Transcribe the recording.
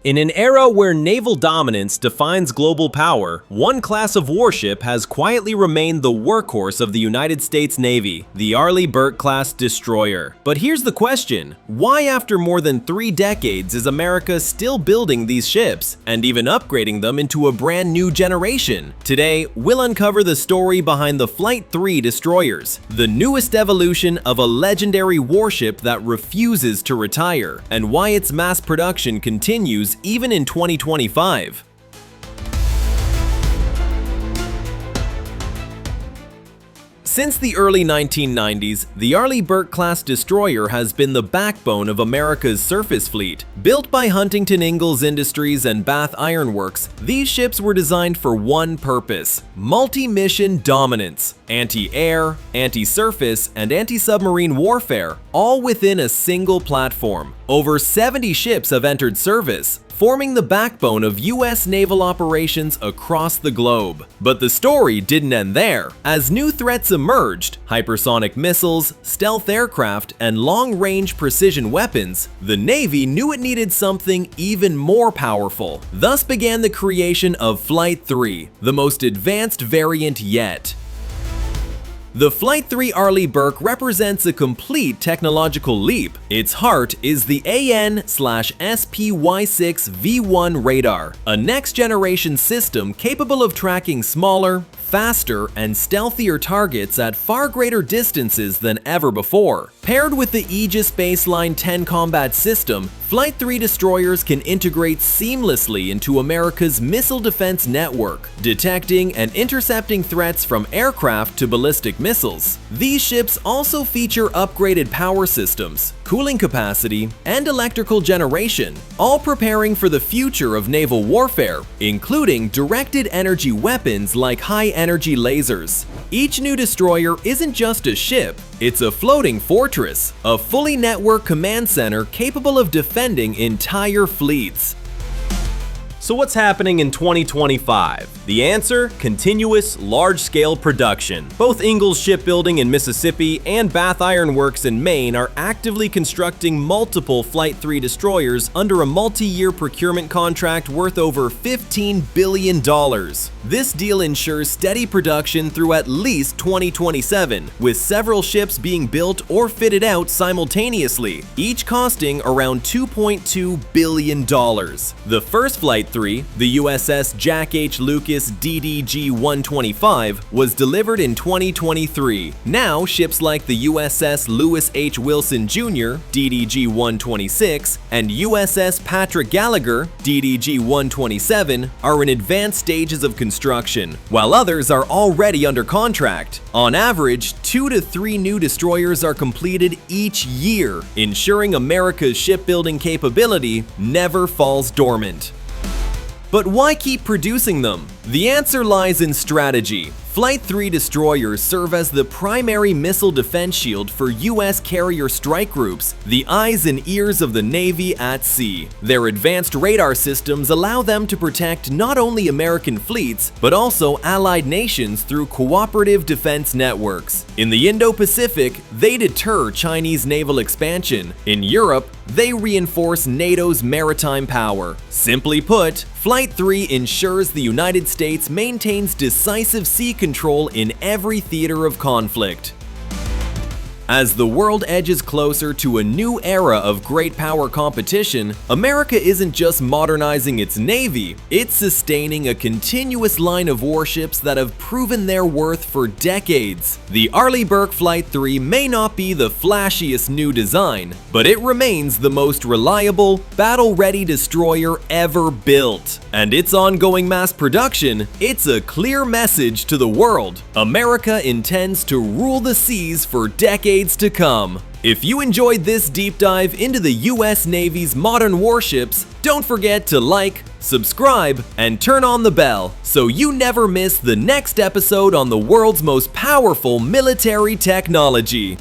In an era where naval dominance defines global power, one class of warship has quietly remained the workhorse of the United States Navy, the Arleigh Burke-class destroyer. But here's the question: why after more than 3 decades is America still building these ships, and even upgrading them into a brand new generation? Today, we'll uncover the story behind the Flight III destroyers, the newest evolution of a legendary warship that refuses to retire, and why its mass production continues even in 2025. Since the early 1990s, the Arleigh Burke-class destroyer has been the backbone of America's surface fleet. Built by Huntington Ingalls Industries and Bath Iron Works, these ships were designed for one purpose: multi-mission dominance. Anti-air, anti-surface, and anti-submarine warfare, all within a single platform. Over 70 ships have entered service, forming the backbone of U.S. naval operations across the globe. But the story didn't end there. As new threats emerged, hypersonic missiles, stealth aircraft, and long-range precision weapons, the Navy knew it needed something even more powerful. Thus began the creation of Flight III, the most advanced variant yet. The Flight III Arleigh Burke represents a complete technological leap. Its heart is the AN/SPY-6V1 radar, a next-generation system capable of tracking smaller, faster, and stealthier targets at far greater distances than ever before. Paired with the Aegis Baseline 10 combat system, Flight III destroyers can integrate seamlessly into America's missile defense network, detecting and intercepting threats from aircraft to ballistic missiles. These ships also feature upgraded power systems, cooling capacity, and electrical generation, all preparing for the future of naval warfare, including directed energy weapons like high-energy lasers. Each new destroyer isn't just a ship, it's a floating fortress, a fully networked command center capable of defending entire fleets. So what's happening in 2025? The answer: continuous, large-scale production. Both Ingalls Shipbuilding in Mississippi and Bath Iron Works in Maine are actively constructing multiple Flight III destroyers under a multi-year procurement contract worth over $15 billion. This deal ensures steady production through at least 2027, with several ships being built or fitted out simultaneously, each costing around $2.2 billion. The first Flight III, the USS Jack H. Lucas DDG-125, was delivered in 2023. Now, ships like the USS Lewis H. Wilson Jr. DDG-126 and USS Patrick Gallagher DDG-127 are in advanced stages of construction, while others are already under contract. On average, 2 to 3 new destroyers are completed each year, ensuring America's shipbuilding capability never falls dormant. But why keep producing them? The answer lies in strategy. Flight III destroyers serve as the primary missile defense shield for U.S. carrier strike groups, the eyes and ears of the Navy at sea. Their advanced radar systems allow them to protect not only American fleets, but also allied nations through cooperative defense networks. In the Indo-Pacific, they deter Chinese naval expansion. In Europe, they reinforce NATO's maritime power. Simply put, Flight III ensures the United States maintains decisive sea control in every theater of conflict. As the world edges closer to a new era of great power competition, America isn't just modernizing its Navy, it's sustaining a continuous line of warships that have proven their worth for decades. The Arleigh Burke Flight III may not be the flashiest new design, but it remains the most reliable, battle-ready destroyer ever built. And its ongoing mass production, it's a clear message to the world: America intends to rule the seas for decades to come. If you enjoyed this deep dive into the US Navy's modern warships, don't forget to like, subscribe, and turn on the bell so you never miss the next episode on the world's most powerful military technology.